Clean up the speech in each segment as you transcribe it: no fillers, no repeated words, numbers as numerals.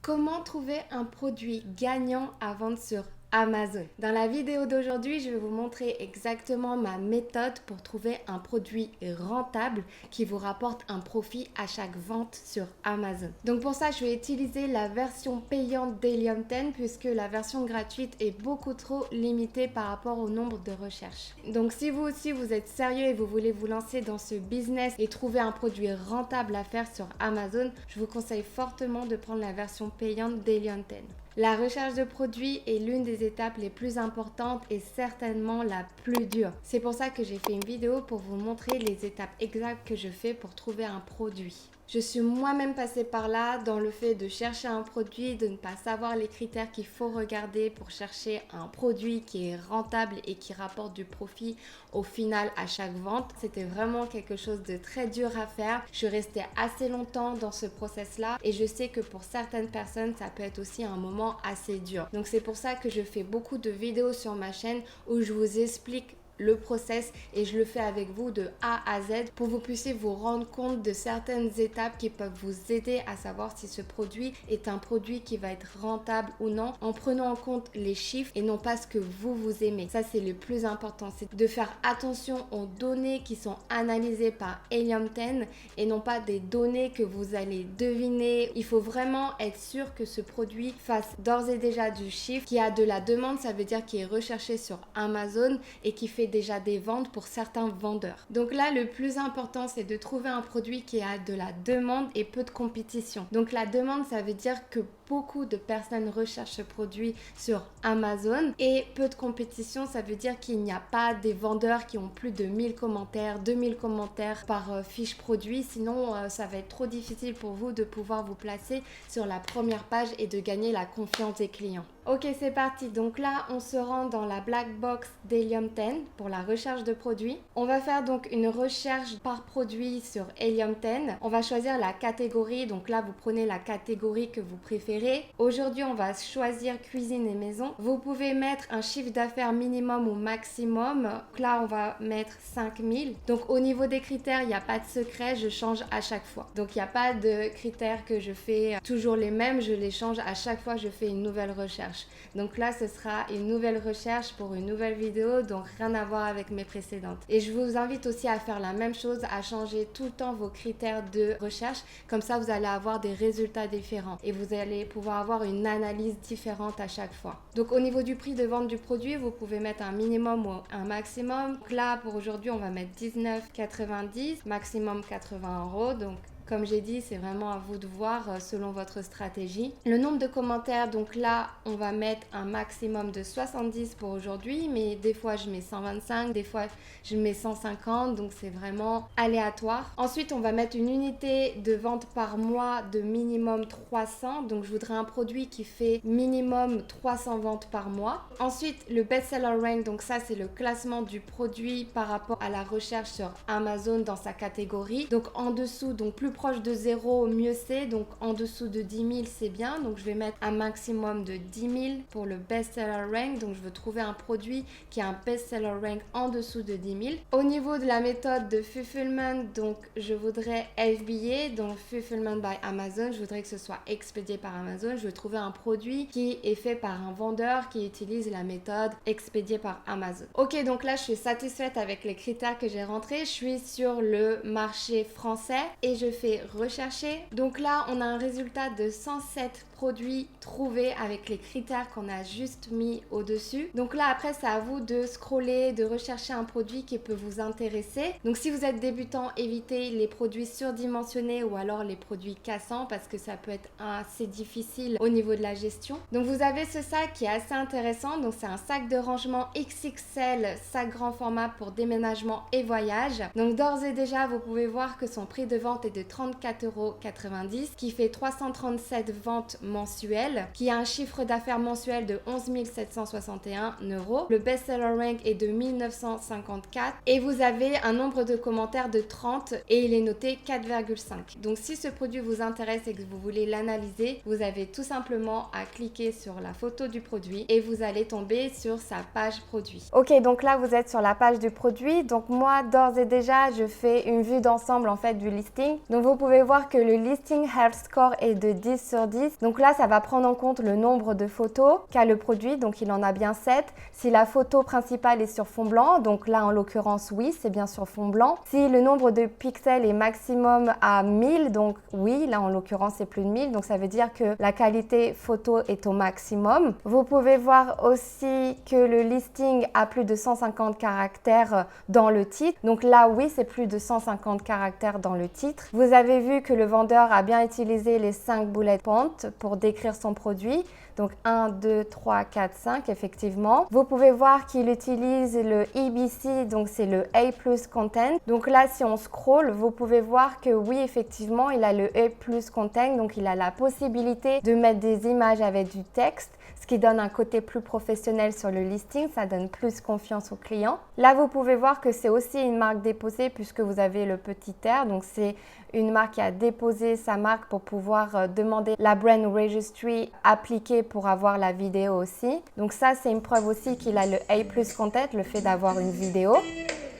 Comment trouver un produit gagnant à vendre sur Amazon? Dans la vidéo d'aujourd'hui, je vais vous montrer exactement ma méthode pour trouver un produit rentable qui vous rapporte un profit à chaque vente sur Amazon. Donc pour ça, je vais utiliser la version payante d'Helium 10 puisque la version gratuite est beaucoup trop limitée par rapport au nombre de recherches. Donc si vous aussi vous êtes sérieux et vous voulez vous lancer dans ce business et trouver un produit rentable à faire sur Amazon, je vous conseille fortement de prendre la version payante d'Helium 10. La recherche de produits est l'une des étapes les plus importantes et certainement la plus dure. C'est pour ça que j'ai fait une vidéo pour vous montrer les étapes exactes que je fais pour trouver un produit. Je suis moi-même passée par là dans le fait de chercher un produit, de ne pas savoir les critères qu'il faut regarder pour chercher un produit qui est rentable et qui rapporte du profit au final à chaque vente. C'était vraiment quelque chose de très dur à faire. Je suis restée assez longtemps dans ce process-là et je sais que pour certaines personnes, ça peut être aussi un moment assez dur. Donc c'est pour ça que je fais beaucoup de vidéos sur ma chaîne où je vous explique le process et je le fais avec vous de A à Z pour que vous puissiez vous rendre compte de certaines étapes qui peuvent vous aider à savoir si ce produit est un produit qui va être rentable ou non en prenant en compte les chiffres et non pas ce que vous aimez. Ça c'est le plus important, c'est de faire attention aux données qui sont analysées par Helium 10 et non pas des données que vous allez deviner. Il faut vraiment être sûr que ce produit fasse d'ores et déjà du chiffre, qui a de la demande, ça veut dire qu'il est recherché sur Amazon et qui fait déjà des ventes pour certains vendeurs. Donc là, le plus important, c'est de trouver un produit qui a de la demande et peu de compétition. Donc la demande, ça veut dire que beaucoup de personnes recherchent ce produit sur Amazon et peu de compétition, ça veut dire qu'il n'y a pas des vendeurs qui ont plus de 1000 commentaires, 2000 commentaires par fiche produit. Sinon, ça va être trop difficile pour vous de pouvoir vous placer sur la première page et de gagner la confiance des clients. Ok, c'est parti. Donc là, on se rend dans la black box d'Helium 10 pour la recherche de produits. On va faire donc une recherche par produit sur Helium 10. On va choisir la catégorie. Donc là, vous prenez la catégorie que vous préférez. Aujourd'hui, on va choisir cuisine et maison. Vous pouvez mettre un chiffre d'affaires minimum ou maximum. Donc là, on va mettre 5000. Donc au niveau des critères, il n'y a pas de secret. Je change à chaque fois. Donc il n'y a pas de critères que je fais toujours les mêmes. Je les change à chaque fois que je fais une nouvelle recherche. Donc là, ce sera une nouvelle recherche pour une nouvelle vidéo, donc rien à voir avec mes précédentes. Et je vous invite aussi à faire la même chose, à changer tout le temps vos critères de recherche. Comme ça, vous allez avoir des résultats différents et vous allez pouvoir avoir une analyse différente à chaque fois. Donc au niveau du prix de vente du produit, vous pouvez mettre un minimum ou un maximum. Donc là, pour aujourd'hui, on va mettre 19,90, maximum 80 €. Donc comme j'ai dit, c'est vraiment à vous de voir selon votre stratégie. Le nombre de commentaires, donc là, on va mettre un maximum de 70 pour aujourd'hui, mais des fois je mets 125, des fois je mets 150, donc c'est vraiment aléatoire. Ensuite, on va mettre une unité de vente par mois de minimum 300, donc je voudrais un produit qui fait minimum 300 ventes par mois. Ensuite, le best-seller rank, donc ça c'est le classement du produit par rapport à la recherche sur Amazon dans sa catégorie. Donc en dessous, donc plus proche de 0, mieux c'est. Donc en dessous de 10 000, c'est bien. Donc je vais mettre un maximum de 10 000 pour le best-seller rank. Donc je veux trouver un produit qui a un best-seller rank en dessous de 10 000. Au niveau de la méthode de fulfillment, donc je voudrais FBA, donc Fulfillment by Amazon. Je voudrais que ce soit expédié par Amazon. Je veux trouver un produit qui est fait par un vendeur qui utilise la méthode expédié par Amazon. Ok, donc là je suis satisfaite avec les critères que j'ai rentrés. Je suis sur le marché français et je fais rechercher. Donc là, on a un résultat de 107 produits trouvés avec les critères qu'on a juste mis au-dessus. Donc là, après, c'est à vous de scroller, de rechercher un produit qui peut vous intéresser. Donc si vous êtes débutant, évitez les produits surdimensionnés ou alors les produits cassants parce que ça peut être assez difficile au niveau de la gestion. Donc vous avez ce sac qui est assez intéressant. Donc c'est un sac de rangement XXL, sac grand format pour déménagement et voyage. Donc d'ores et déjà, vous pouvez voir que son prix de vente est de 34,90 €, qui fait 337 ventes mensuelles, qui a un chiffre d'affaires mensuel de 11 761 €. Le best-seller rank est de 1954 et vous avez un nombre de commentaires de 30 et il est noté 4,5. Donc si ce produit vous intéresse et que vous voulez l'analyser, vous avez tout simplement à cliquer sur la photo du produit et vous allez tomber sur sa page produit. Ok, donc là vous êtes sur la page du produit. Donc moi d'ores et déjà je fais une vue d'ensemble en fait du listing. Donc vous pouvez voir que le listing health score est de 10 sur 10. Donc Donc là, ça va prendre en compte le nombre de photos qu'a le produit, donc il en a bien 7. Si la photo principale est sur fond blanc, donc là en l'occurrence oui, c'est bien sur fond blanc. Si le nombre de pixels est maximum à 1000, donc oui, là en l'occurrence c'est plus de 1000, donc ça veut dire que la qualité photo est au maximum. Vous pouvez voir aussi que le listing a plus de 150 caractères dans le titre, donc là oui, c'est plus de 150 caractères dans le titre. Vous avez vu que le vendeur a bien utilisé les 5 bullet points pour décrire son produit. Donc 1, 2, 3, 4, 5 effectivement. Vous pouvez voir qu'il utilise le EBC, donc c'est le A+ Content. Donc là, si on scroll, vous pouvez voir que oui, effectivement, il a le A+ Content, donc il a la possibilité de mettre des images avec du texte, ce qui donne un côté plus professionnel sur le listing, ça donne plus confiance au client. Là, vous pouvez voir que c'est aussi une marque déposée puisque vous avez le petit R, donc c'est une marque qui a déposé sa marque pour pouvoir demander la Brand Registry appliquée pour avoir la vidéo aussi. Donc ça, c'est une preuve aussi qu'il a le A+ Content, le fait d'avoir une vidéo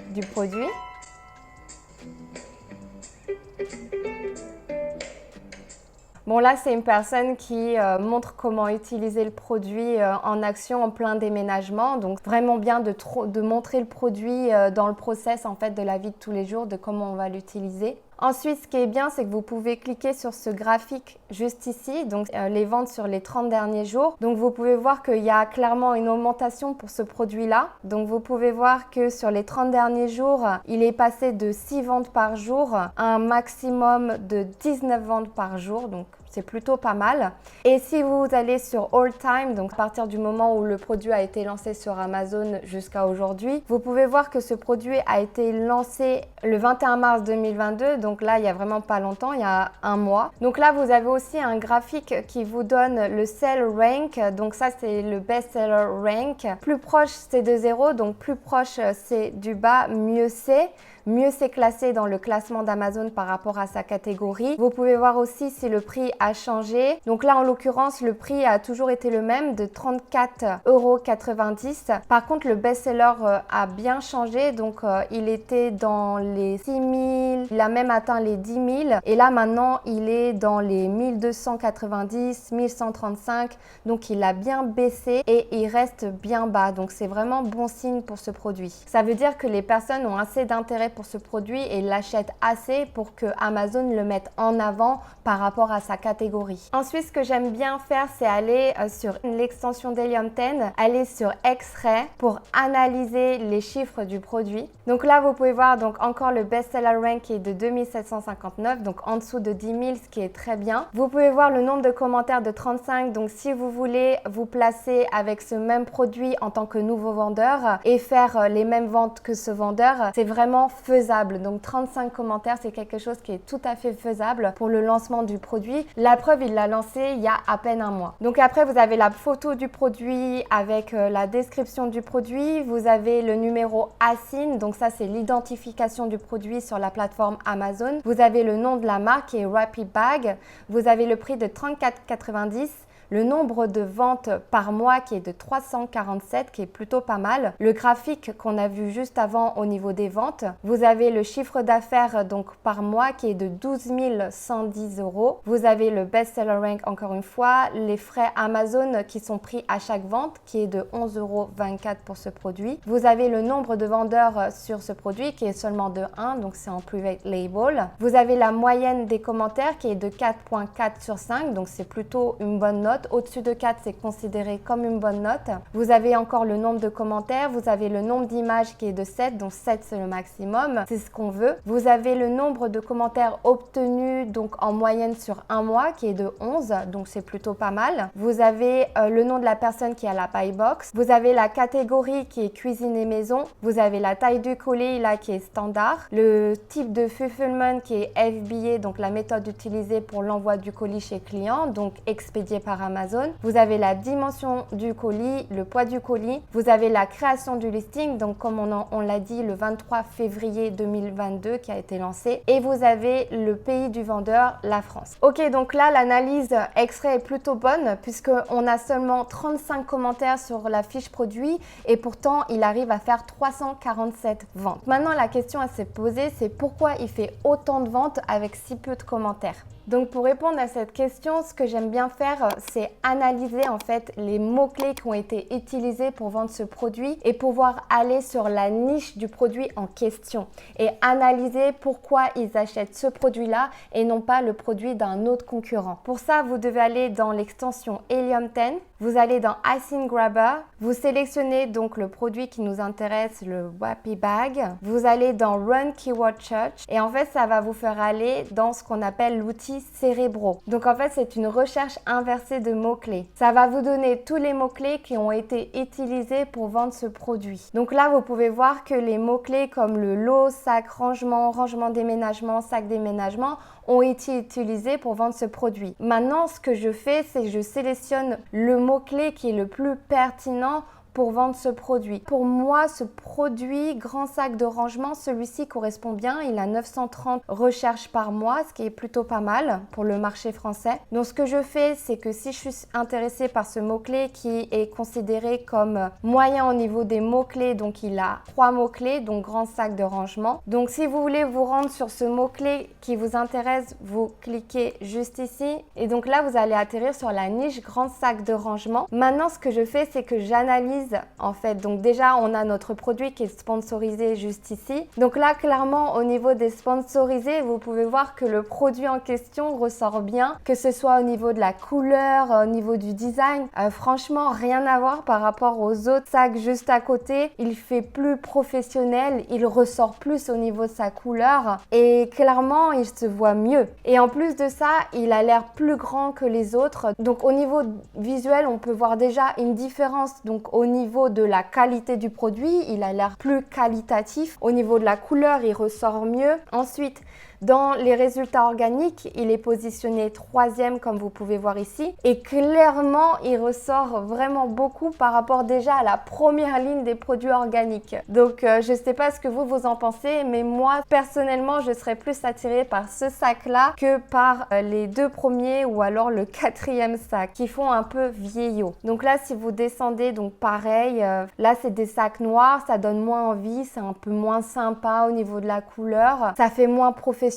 du produit. Bon là, c'est une personne qui montre comment utiliser le produit en action en plein déménagement. Donc vraiment bien de montrer le produit dans le process en fait de la vie de tous les jours, de comment on va l'utiliser. Ensuite, ce qui est bien, c'est que vous pouvez cliquer sur ce graphique juste ici, donc les ventes sur les 30 derniers jours. Donc vous pouvez voir qu'il y a clairement une augmentation pour ce produit-là. Donc vous pouvez voir que sur les 30 derniers jours, il est passé de 6 ventes par jour à un maximum de 19 ventes par jour. Donc c'est plutôt pas mal. Et si vous allez sur All Time, donc à partir du moment où le produit a été lancé sur Amazon jusqu'à aujourd'hui, vous pouvez voir que ce produit a été lancé le 21 mars 2022. Donc là, il y a vraiment pas longtemps, il y a un mois. Donc là, vous avez aussi un graphique qui vous donne le Sell Rank. Donc ça, c'est le Best Seller Rank. Plus proche, c'est de 0. Donc plus proche, c'est du bas, mieux c'est. Mieux c'est classé dans le classement d'Amazon par rapport à sa catégorie. Vous pouvez voir aussi si le prix a changé. Donc là, en l'occurrence, le prix a toujours été le même de 34,90 €. Par contre, le best-seller a bien changé. Donc, il était dans les 6 000, il a même atteint les 10 000. Et là, maintenant, il est dans les 1290, 1135. Donc, il a bien baissé et il reste bien bas. Donc, c'est vraiment bon signe pour ce produit. Ça veut dire que les personnes ont assez d'intérêt pour ce produit et l'achètent assez pour que Amazon le mette en avant par rapport à sa catégorie. Ensuite, ce que j'aime bien faire, c'est aller sur l'extension d'Helium 10, aller sur X-Ray pour analyser les chiffres du produit. Donc là, vous pouvez voir donc encore le best-seller rank qui est de 2759, donc en dessous de 10 000, ce qui est très bien. Vous pouvez voir le nombre de commentaires de 35, donc si vous voulez vous placer avec ce même produit en tant que nouveau vendeur et faire les mêmes ventes que ce vendeur, c'est vraiment faisable. Donc 35 commentaires, c'est quelque chose qui est tout à fait faisable pour le lancement du produit. La preuve, il l'a lancé il y a à peine un mois. Donc après, vous avez la photo du produit avec la description du produit. Vous avez le numéro ASIN, donc ça c'est l'identification du produit sur la plateforme Amazon. Vous avez le nom de la marque qui est Rapid Bag. Vous avez le prix de 34,90 €. Le nombre de ventes par mois qui est de 347, qui est plutôt pas mal. Le graphique qu'on a vu juste avant au niveau des ventes. Vous avez le chiffre d'affaires donc par mois qui est de 12 110 €. Vous avez le best seller rank encore une fois. Les frais Amazon qui sont pris à chaque vente qui est de 11,24 € pour ce produit. Vous avez le nombre de vendeurs sur ce produit qui est seulement de 1, donc c'est en private label. Vous avez la moyenne des commentaires qui est de 4,4 sur 5, donc c'est plutôt une bonne note. Au-dessus de 4, c'est considéré comme une bonne note. Vous avez encore le nombre de commentaires. Vous avez le nombre d'images qui est de 7, donc 7 c'est le maximum. C'est ce qu'on veut. Vous avez le nombre de commentaires obtenus donc en moyenne sur un mois qui est de 11, donc c'est plutôt pas mal. Vous avez le nom de la personne qui a la buy box. Vous avez la catégorie qui est cuisine et maison. Vous avez la taille du colis là qui est standard. Le type de fulfillment qui est FBA, donc la méthode utilisée pour l'envoi du colis chez client, donc expédié par Amazon. Vous avez la dimension du colis, le poids du colis. Vous avez la création du listing, donc comme on l'a dit, le 23 février 2022 qui a été lancé. Et vous avez le pays du vendeur, la France. Ok, donc là, l'analyse extrait est plutôt bonne puisqu'on a seulement 35 commentaires sur la fiche produit et pourtant, il arrive à faire 347 ventes. Maintenant, la question à se poser, c'est pourquoi il fait autant de ventes avec si peu de commentaires? Donc pour répondre à cette question, ce que j'aime bien faire, c'est analyser en fait les mots-clés qui ont été utilisés pour vendre ce produit et pouvoir aller sur la niche du produit en question et analyser pourquoi ils achètent ce produit-là et non pas le produit d'un autre concurrent. Pour ça, vous devez aller dans l'extension Helium 10, vous allez dans Icing Grabber, vous sélectionnez donc le produit qui nous intéresse, le Wappy Bag, vous allez dans Run Keyword Search et en fait, ça va vous faire aller dans ce qu'on appelle l'outil Cerebro. Donc en fait, c'est une recherche inversée de mots-clés. Ça va vous donner tous les mots-clés qui ont été utilisés pour vendre ce produit. Donc là, vous pouvez voir que les mots-clés comme le lot, sac, rangement, rangement déménagement, sac déménagement ont été utilisés pour vendre ce produit. Maintenant, ce que je fais, c'est que je sélectionne le mot-clé qui est le plus pertinent pour vendre ce produit. Pour moi, ce produit, grand sac de rangement, celui-ci correspond bien. Il a 930 recherches par mois, ce qui est plutôt pas mal pour le marché français. Donc, ce que je fais, c'est que si je suis intéressée par ce mot-clé qui est considéré comme moyen au niveau des mots-clés, donc il a 3 mots-clés, donc grand sac de rangement. Donc, si vous voulez vous rendre sur ce mot-clé qui vous intéresse, vous cliquez juste ici. Et donc là, vous allez atterrir sur la niche grand sac de rangement. Maintenant, ce que je fais, c'est que j'analyse en fait. Donc déjà, on a notre produit qui est sponsorisé juste ici. Donc là, clairement, au niveau des sponsorisés, vous pouvez voir que le produit en question ressort bien, que ce soit au niveau de la couleur, au niveau du design. Franchement, rien à voir par rapport aux autres sacs juste à côté. Il fait plus professionnel, il ressort plus au niveau de sa couleur et clairement, il se voit mieux. Et en plus de ça, il a l'air plus grand que les autres. Donc au niveau visuel, on peut voir déjà une différence. Donc au niveau de la qualité du produit, il a l'air plus qualitatif. Au niveau de la couleur, il ressort mieux. Ensuite, dans les résultats organiques, il est positionné 3e comme vous pouvez voir ici. Et clairement, il ressort vraiment beaucoup par rapport déjà à la première ligne des produits organiques. Donc, je ne sais pas ce que vous en pensez, mais moi, personnellement, je serais plus attirée par ce sac-là que par les 2 premiers ou alors le 4e sac qui font un peu vieillot. Donc là, si vous descendez, donc pareil, là, c'est des sacs noirs, ça donne moins envie, c'est un peu moins sympa au niveau de la couleur. Ça fait moins professionnel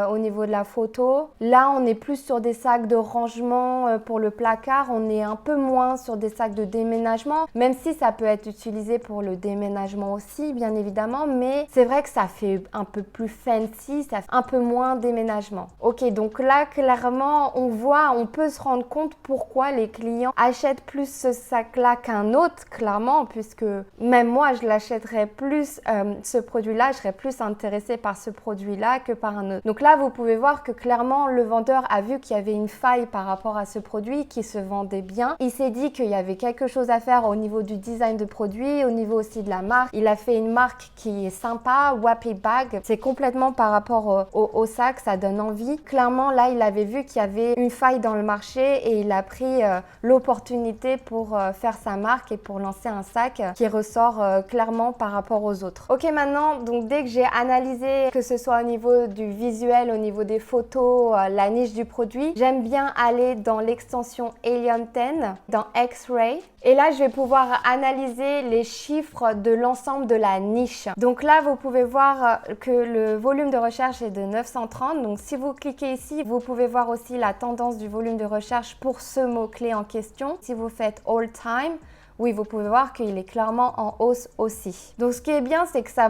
au niveau de la photo. Là, on est plus sur des sacs de rangement pour le placard. On est un peu moins sur des sacs de déménagement, même si ça peut être utilisé pour le déménagement aussi, bien évidemment. Mais c'est vrai que ça fait un peu plus fancy, ça fait un peu moins déménagement. Ok, donc là, clairement, on peut se rendre compte pourquoi les clients achètent plus ce sac-là qu'un autre, clairement, puisque même moi, je l'achèterais plus, ce produit-là, je serais plus intéressée par ce produit-là que par un autre. Donc là, vous pouvez voir que clairement, le vendeur a vu qu'il y avait une faille par rapport à ce produit qui se vendait bien. Il s'est dit qu'il y avait quelque chose à faire au niveau du design de produit, au niveau aussi de la marque. Il a fait une marque qui est sympa, Wappy Bag. C'est complètement par rapport au sac, ça donne envie. Clairement, là, il avait vu qu'il y avait une faille dans le marché et il a pris l'opportunité pour faire sa marque et pour lancer un sac qui ressort clairement par rapport aux autres. Ok, maintenant, donc dès que j'ai analysé que ce soit au niveau du visuel, au niveau des photos, la niche du produit, j'aime bien aller dans l'extension Helium 10, dans X-Ray. Et là, je vais pouvoir analyser les chiffres de l'ensemble de la niche. Donc là, vous pouvez voir que le volume de recherche est de 930. Donc si vous cliquez ici, vous pouvez voir aussi la tendance du volume de recherche pour ce mot-clé en question. Si vous faites All Time, oui, vous pouvez voir qu'il est clairement en hausse aussi. Donc, ce qui est bien, c'est que ça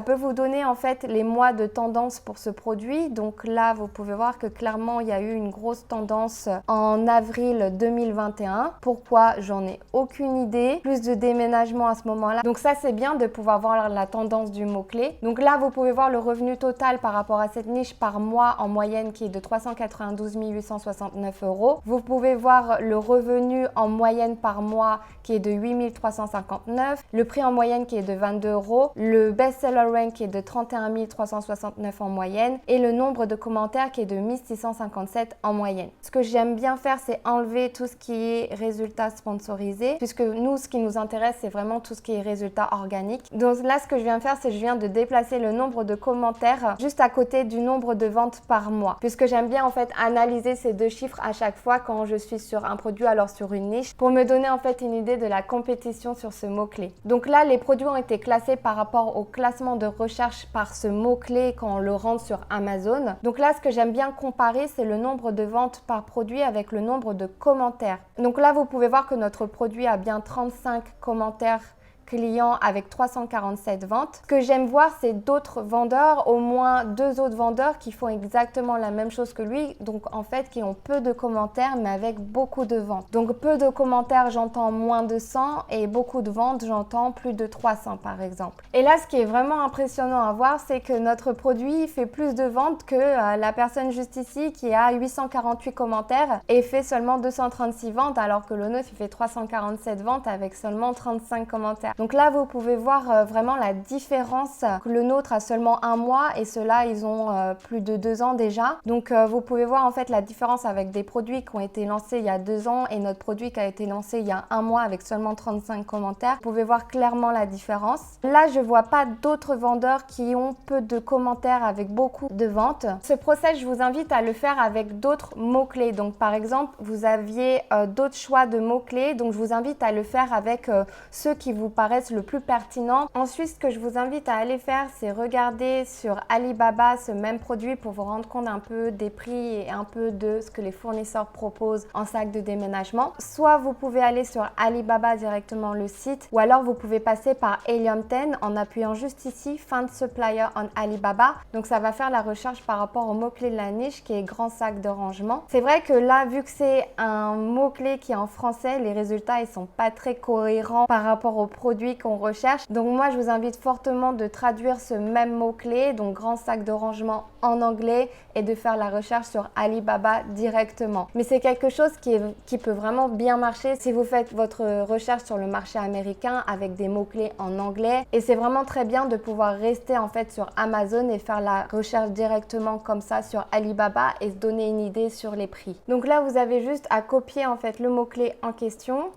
peut vous donner en fait les mois de tendance pour ce produit. Donc là, vous pouvez voir que clairement, il y a eu une grosse tendance en avril 2021. Pourquoi? J'en ai aucune idée. Plus de déménagement à ce moment-là. Donc ça, c'est bien de pouvoir voir la tendance du mot-clé. Donc là, vous pouvez voir le revenu total par rapport à cette niche par mois en moyenne qui est de 392 869 €. Vous pouvez voir le revenu en moyenne par mois qui qui est de 8 359, le prix en moyenne qui est de 22 €, le best-seller rank qui est de 31 369 en moyenne et le nombre de commentaires qui est de 1657 en moyenne. Ce que j'aime bien faire, c'est enlever tout ce qui est résultats sponsorisés, puisque nous, ce qui nous intéresse, c'est vraiment tout ce qui est résultats organiques. Donc là, ce que je viens de faire, c'est que je viens de déplacer le nombre de commentaires juste à côté du nombre de ventes par mois, puisque j'aime bien en fait analyser ces deux chiffres à chaque fois quand je suis sur un produit, alors sur une niche, pour me donner en fait une idée de la compétition sur ce mot-clé. Donc là, les produits ont été classés par rapport au classement de recherche par ce mot-clé quand on le rentre sur Amazon. Donc là, ce que j'aime bien comparer, c'est le nombre de ventes par produit avec le nombre de commentaires. Donc là, vous pouvez voir que notre produit a bien 35 commentaires clients avec 347 ventes. Ce que j'aime voir, c'est d'autres vendeurs, au moins 2 autres vendeurs qui font exactement la même chose que lui, donc en fait qui ont peu de commentaires mais avec beaucoup de ventes. Donc peu de commentaires, j'entends moins de 100 et beaucoup de ventes, j'entends plus de 300 par exemple. Et là, ce qui est vraiment impressionnant à voir, c'est que notre produit fait plus de ventes que la personne juste ici qui a 848 commentaires et fait seulement 236 ventes, alors que le nôtre il fait 347 ventes avec seulement 35 commentaires. Donc là, vous pouvez voir vraiment la différence. Le nôtre a seulement 1 mois et ceux-là, ils ont plus de 2 ans déjà. Donc vous pouvez voir en fait la différence avec des produits qui ont été lancés il y a 2 ans et notre produit qui a été lancé il y a 1 mois avec seulement 35 commentaires. Vous pouvez voir clairement la différence. Là, je vois pas d'autres vendeurs qui ont peu de commentaires avec beaucoup de ventes. Ce process, je vous invite à le faire avec d'autres mots-clés. Donc par exemple, vous aviez d'autres choix de mots-clés. Donc je vous invite à le faire avec ceux qui vous paraissent le plus pertinent. Ensuite, ce que je vous invite à aller faire, c'est regarder sur Alibaba ce même produit pour vous rendre compte un peu des prix et un peu de ce que les fournisseurs proposent en sac de déménagement. Soit vous pouvez aller sur Alibaba directement le site, ou alors vous pouvez passer par Helium 10 en appuyant juste ici Find Supplier on Alibaba. Donc ça va faire la recherche par rapport au mot-clé de la niche qui est grand sac de rangement. C'est vrai que là, vu que c'est un mot-clé qui est en français, les résultats ils sont pas très cohérents par rapport au produit qu'on recherche. Donc moi, je vous invite fortement de traduire ce même mot-clé, donc grand sac de rangement en anglais, et de faire la recherche sur Alibaba directement. Mais c'est quelque chose qui peut vraiment bien marcher si vous faites votre recherche sur le marché américain avec des mots-clés en anglais. Et c'est vraiment très bien de pouvoir rester en fait sur Amazon et faire la recherche directement comme ça sur Alibaba et se donner une idée sur les prix. Donc là, vous avez juste à copier en fait le mot-clé en question.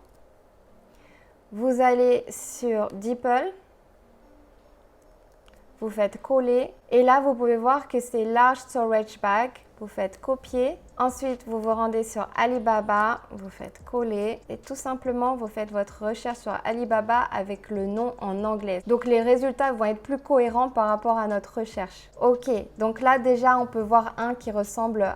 Vous allez sur DeepL, vous faites coller et là vous pouvez voir que c'est Large Storage Bag. Vous faites copier. Ensuite, vous vous rendez sur Alibaba, vous faites coller et tout simplement, vous faites votre recherche sur Alibaba avec le nom en anglais. Donc, les résultats vont être plus cohérents par rapport à notre recherche. Ok, donc là déjà, on peut voir un qui ressemble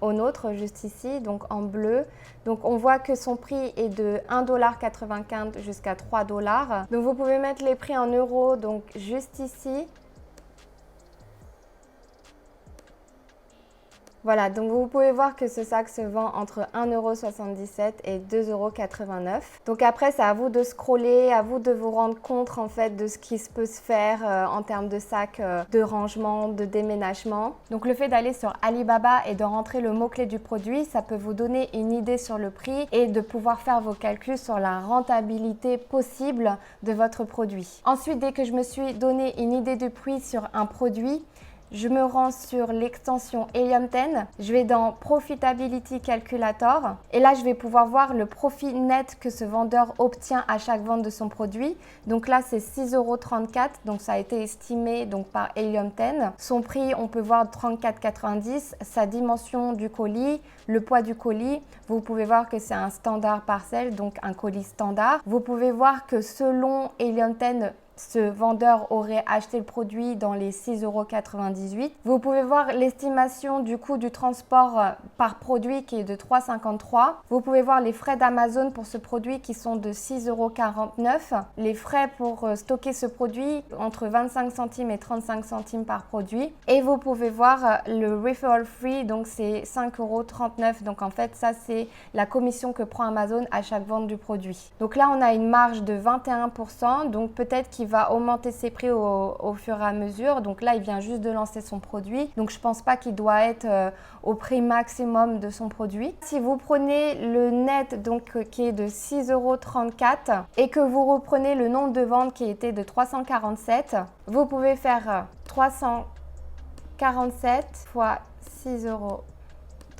au nôtre juste ici, donc en bleu. Donc, on voit que son prix est de 1,95 $ jusqu'à 3 $. Donc, vous pouvez mettre les prix en euros, donc juste ici. Voilà, donc vous pouvez voir que ce sac se vend entre 1,77 € et 2,89 €. Donc après, c'est à vous de scroller, à vous de vous rendre compte en fait de ce qui peut se faire en termes de sac de rangement, de déménagement. Donc le fait d'aller sur Alibaba et de rentrer le mot-clé du produit, ça peut vous donner une idée sur le prix et de pouvoir faire vos calculs sur la rentabilité possible de votre produit. Ensuite, dès que je me suis donné une idée du prix sur un produit, je me rends sur l'extension Helium 10, je vais dans Profitability Calculator et là je vais pouvoir voir le profit net que ce vendeur obtient à chaque vente de son produit. Donc là c'est 6,34 €, donc ça a été estimé donc par Helium 10. Son prix on peut voir 34,90 €, sa dimension du colis, le poids du colis. Vous pouvez voir que c'est un standard parcelle, donc un colis standard. Vous pouvez voir que selon Helium 10, ce vendeur aurait acheté le produit dans les 6,98 €. Vous pouvez voir l'estimation du coût du transport par produit qui est de 3,53 €. Vous pouvez voir les frais d'Amazon pour ce produit qui sont de 6,49 €. Les frais pour stocker ce produit entre 25 centimes et 35 centimes par produit. Et vous pouvez voir le referral free, donc c'est 5,39 €. Donc en fait, ça c'est la commission que prend Amazon à chaque vente du produit. Donc là, on a une marge de 21%. Donc peut-être qu'il qu'il va augmenter ses prix au fur et à mesure. Donc là, il vient juste de lancer son produit. Donc je ne pense pas qu'il doit être au prix maximum de son produit. Si vous prenez le net donc, qui est de 6,34 € et que vous reprenez le nombre de ventes qui était de 347, vous pouvez faire 347 fois 6,34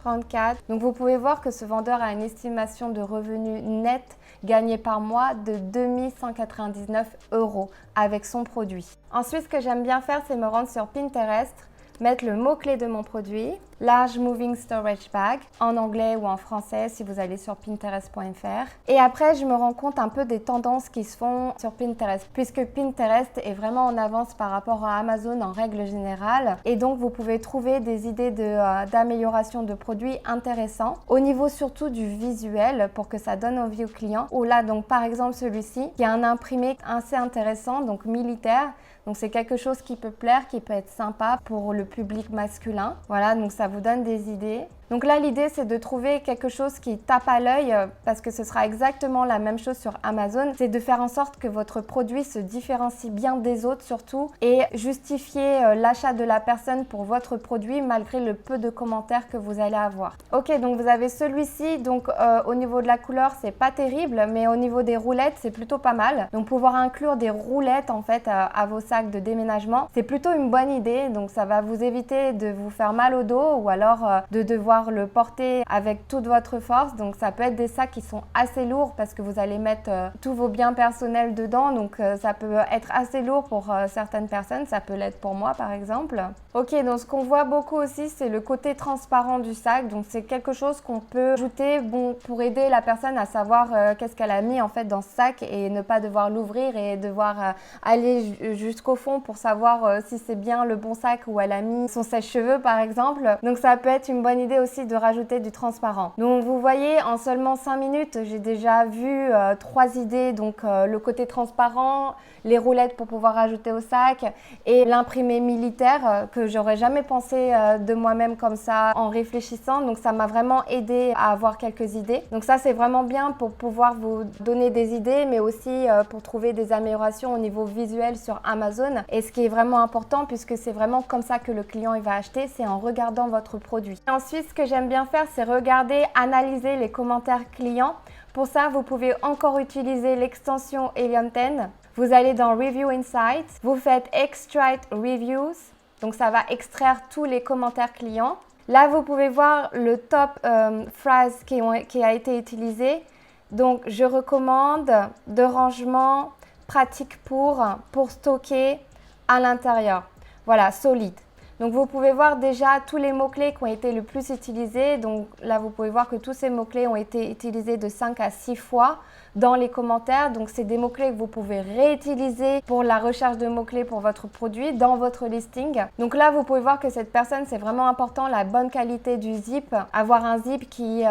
€. Donc vous pouvez voir que ce vendeur a une estimation de revenus net gagné par mois de 2199 € avec son produit. Ensuite, ce que j'aime bien faire, c'est me rendre sur Pinterest, mettre le mot-clé de mon produit, Large Moving Storage Bag, en anglais ou en français si vous allez sur pinterest.fr. Et après, je me rends compte un peu des tendances qui se font sur Pinterest, puisque Pinterest est vraiment en avance par rapport à Amazon en règle générale. Et donc, vous pouvez trouver des idées d'amélioration de produits intéressants, au niveau surtout du visuel, pour que ça donne envie aux clients. Ou là, donc par exemple celui-ci, qui a un imprimé assez intéressant, donc militaire. Donc c'est quelque chose qui peut plaire, qui peut être sympa pour le public masculin. Voilà, donc ça vous donne des idées. Donc là, l'idée, c'est de trouver quelque chose qui tape à l'œil parce que ce sera exactement la même chose sur Amazon. C'est de faire en sorte que votre produit se différencie bien des autres surtout et justifier l'achat de la personne pour votre produit malgré le peu de commentaires que vous allez avoir. Ok, donc vous avez celui-ci. Donc au niveau de la couleur, c'est pas terrible, mais au niveau des roulettes, c'est plutôt pas mal. Donc pouvoir inclure des roulettes en fait à vos sacs de déménagement, c'est plutôt une bonne idée. Donc ça va vous éviter de vous faire mal au dos ou alors de devoir le porter avec toute votre force. Donc ça peut être des sacs qui sont assez lourds parce que vous allez mettre tous vos biens personnels dedans. Donc ça peut être assez lourd pour certaines personnes. Ça peut l'être pour moi par exemple. Ok, donc ce qu'on voit beaucoup aussi, c'est le côté transparent du sac. Donc c'est quelque chose qu'on peut ajouter pour aider la personne à savoir qu'est-ce qu'elle a mis en fait dans ce sac et ne pas devoir l'ouvrir et devoir aller jusqu'au fond pour savoir si c'est bien le bon sac où elle a mis son sèche-cheveux par exemple. Donc ça peut être une bonne idée aussi de rajouter du transparent. Donc vous voyez, en seulement 5 minutes, j'ai déjà vu 3 idées. Donc le côté transparent, les roulettes pour pouvoir ajouter au sac et l'imprimé militaire que j'aurais jamais pensé de moi-même comme ça en réfléchissant. Donc ça m'a vraiment aidé à avoir quelques idées. Donc ça c'est vraiment bien pour pouvoir vous donner des idées mais aussi pour trouver des améliorations au niveau visuel sur Amazon. Et ce qui est vraiment important puisque c'est vraiment comme ça que le client il va acheter, c'est en regardant votre produit. Et ensuite, ce que j'aime bien faire, c'est regarder, analyser les commentaires clients. Pour ça, vous pouvez encore utiliser l'extension Helium 10. Vous allez dans Review Insights, vous faites Extract Reviews. Donc ça va extraire tous les commentaires clients. Là, vous pouvez voir le top phrase qui a été utilisé. Donc, je recommande de rangement pratique pour stocker à l'intérieur. Voilà, solide. Donc vous pouvez voir déjà tous les mots-clés qui ont été le plus utilisés. Donc là, vous pouvez voir que tous ces mots-clés ont été utilisés de 5 à 6 fois dans les commentaires. Donc c'est des mots-clés que vous pouvez réutiliser pour la recherche de mots-clés pour votre produit dans votre listing. Donc là, vous pouvez voir que cette personne, c'est vraiment important la bonne qualité du zip, avoir un zip qui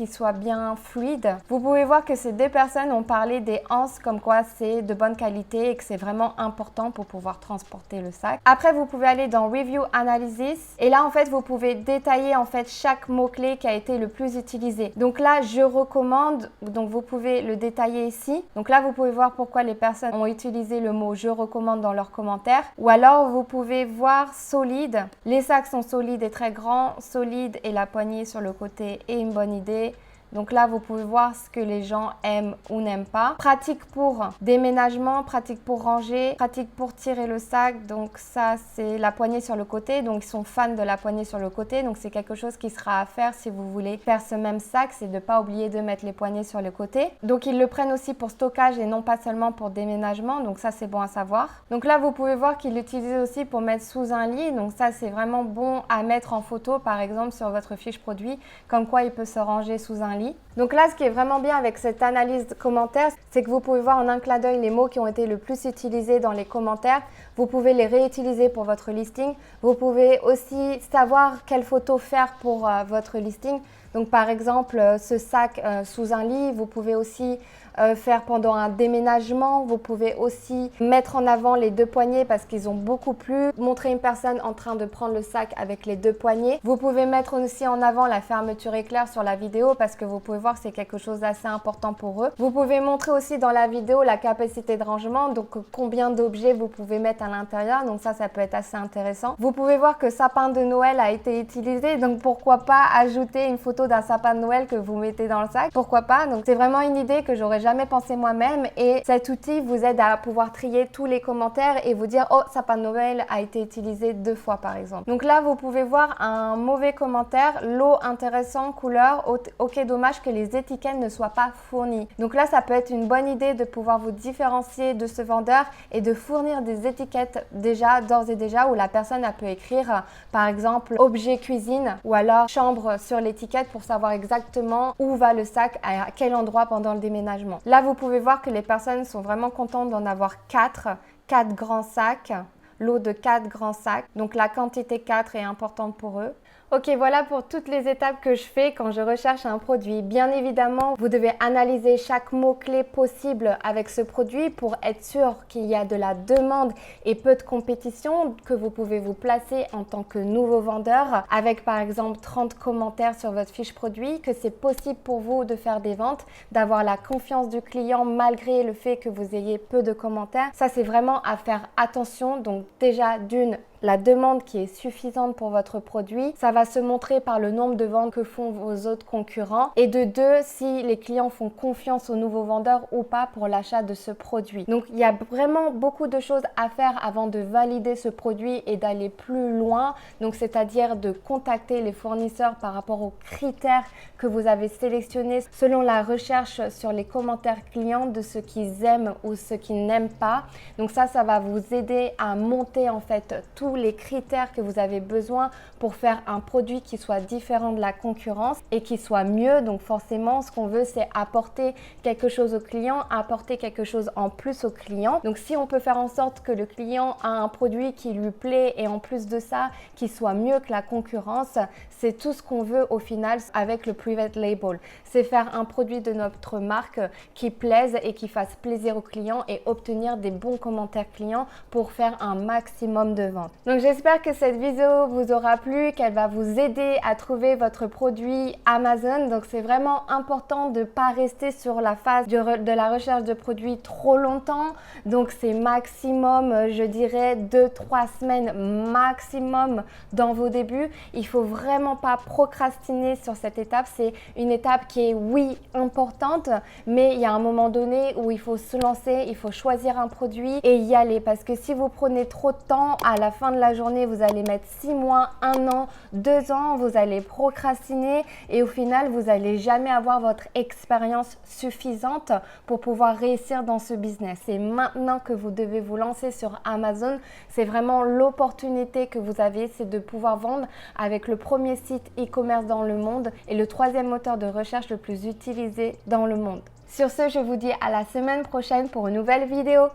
soit bien fluide. Vous pouvez voir que ces deux personnes ont parlé des anses comme quoi c'est de bonne qualité et que c'est vraiment important pour pouvoir transporter le sac. Après, vous pouvez aller dans Review Analysis et là, en fait, vous pouvez détailler en fait chaque mot-clé qui a été le plus utilisé. Donc là, je recommande, donc vous pouvez le détailler ici. Donc là, vous pouvez voir pourquoi les personnes ont utilisé le mot « je recommande » dans leurs commentaires. Ou alors, vous pouvez voir solide. Les sacs sont solides et très grands. Solide et la poignée sur le côté est une bonne idée. Donc là, vous pouvez voir ce que les gens aiment ou n'aiment pas. Pratique pour déménagement, pratique pour ranger, pratique pour tirer le sac. Donc ça, c'est la poignée sur le côté. Donc ils sont fans de la poignée sur le côté. Donc c'est quelque chose qui sera à faire si vous voulez faire ce même sac. C'est de ne pas oublier de mettre les poignées sur le côté. Donc ils le prennent aussi pour stockage et non pas seulement pour déménagement. Donc ça, c'est bon à savoir. Donc là, vous pouvez voir qu'ils l'utilisent aussi pour mettre sous un lit. Donc ça, c'est vraiment bon à mettre en photo, par exemple, sur votre fiche produit. Comme quoi, il peut se ranger sous un lit. Donc là, ce qui est vraiment bien avec cette analyse de commentaires, c'est que vous pouvez voir en un clin d'œil les mots qui ont été le plus utilisés dans les commentaires. Vous pouvez les réutiliser pour votre listing. Vous pouvez aussi savoir quelle photo faire pour votre listing. Donc par exemple, ce sac sous un lit, vous pouvez aussi faire pendant un déménagement. Vous pouvez aussi mettre en avant les 2 poignets parce qu'ils ont beaucoup plu. Montrer une personne en train de prendre le sac avec les 2 poignets. Vous pouvez mettre aussi en avant la fermeture éclair sur la vidéo parce que vous pouvez voir que c'est quelque chose d'assez important pour eux. Vous pouvez montrer aussi dans la vidéo la capacité de rangement, donc combien d'objets vous pouvez mettre à l'intérieur. Donc ça peut être assez intéressant. Vous pouvez voir que sapin de Noël a été utilisé, donc pourquoi pas ajouter une photo d'un sapin de Noël que vous mettez dans le sac. Pourquoi pas? Donc c'est vraiment une idée que j'aurais jamais pensé moi-même et cet outil vous aide à pouvoir trier tous les commentaires et vous dire oh, sapin de Noël a été utilisé 2 fois par exemple. Donc là vous pouvez voir un mauvais commentaire, lot intéressant, couleur, ok, dommage que les étiquettes ne soient pas fournies. Donc là ça peut être une bonne idée de pouvoir vous différencier de ce vendeur et de fournir des étiquettes déjà d'ores et déjà où la personne elle peut écrire par exemple objet cuisine ou alors chambre sur l'étiquette pour savoir exactement où va le sac, à quel endroit pendant le déménagement. Là, vous pouvez voir que les personnes sont vraiment contentes d'en avoir 4 grands sacs, lot de 4 grands sacs. Donc la quantité 4 est importante pour eux. Ok, voilà pour toutes les étapes que je fais quand je recherche un produit. Bien évidemment, vous devez analyser chaque mot-clé possible avec ce produit pour être sûr qu'il y a de la demande et peu de compétition, que vous pouvez vous placer en tant que nouveau vendeur avec par exemple 30 commentaires sur votre fiche produit, que c'est possible pour vous de faire des ventes, d'avoir la confiance du client malgré le fait que vous ayez peu de commentaires. Ça, c'est vraiment à faire attention. Donc déjà, d'une, la demande qui est suffisante pour votre produit. Ça va se montrer par le nombre de ventes que font vos autres concurrents. Et de 2, si les clients font confiance aux nouveaux vendeurs ou pas pour l'achat de ce produit. Donc, il y a vraiment beaucoup de choses à faire avant de valider ce produit et d'aller plus loin. Donc, c'est-à-dire de contacter les fournisseurs par rapport aux critères que vous avez sélectionnés selon la recherche sur les commentaires clients de ce qu'ils aiment ou ce qu'ils n'aiment pas. Donc, ça va vous aider à monter en fait tous les critères que vous avez besoin pour faire un produit qui soit différent de la concurrence et qui soit mieux. Donc forcément, ce qu'on veut, c'est apporter quelque chose au client, apporter quelque chose en plus au client. Donc si on peut faire en sorte que le client a un produit qui lui plaît et en plus de ça, qui soit mieux que la concurrence, c'est tout ce qu'on veut au final avec le private label. C'est faire un produit de notre marque qui plaise et qui fasse plaisir au client et obtenir des bons commentaires clients pour faire un maximum de ventes. Donc j'espère que cette vidéo vous aura plu, qu'elle va vous aider à trouver votre produit Amazon. Donc c'est vraiment important de ne pas rester sur la phase de la recherche de produits trop longtemps. Donc c'est maximum, je dirais 2-3 semaines maximum dans vos débuts. Il faut vraiment pas procrastiner sur cette étape. C'est une étape qui est oui importante, mais il y a un moment donné où il faut se lancer, il faut choisir un produit et y aller. Parce que si vous prenez trop de temps, à la fin de la journée, vous allez mettre 6 mois, 1 an, 2 ans, vous allez procrastiner et au final, vous n'allez jamais avoir votre expérience suffisante pour pouvoir réussir dans ce business. C'est maintenant que vous devez vous lancer sur Amazon. C'est vraiment l'opportunité que vous avez, c'est de pouvoir vendre avec le premier site e-commerce dans le monde et le 3e moteur de recherche le plus utilisé dans le monde. Sur ce, je vous dis à la semaine prochaine pour une nouvelle vidéo.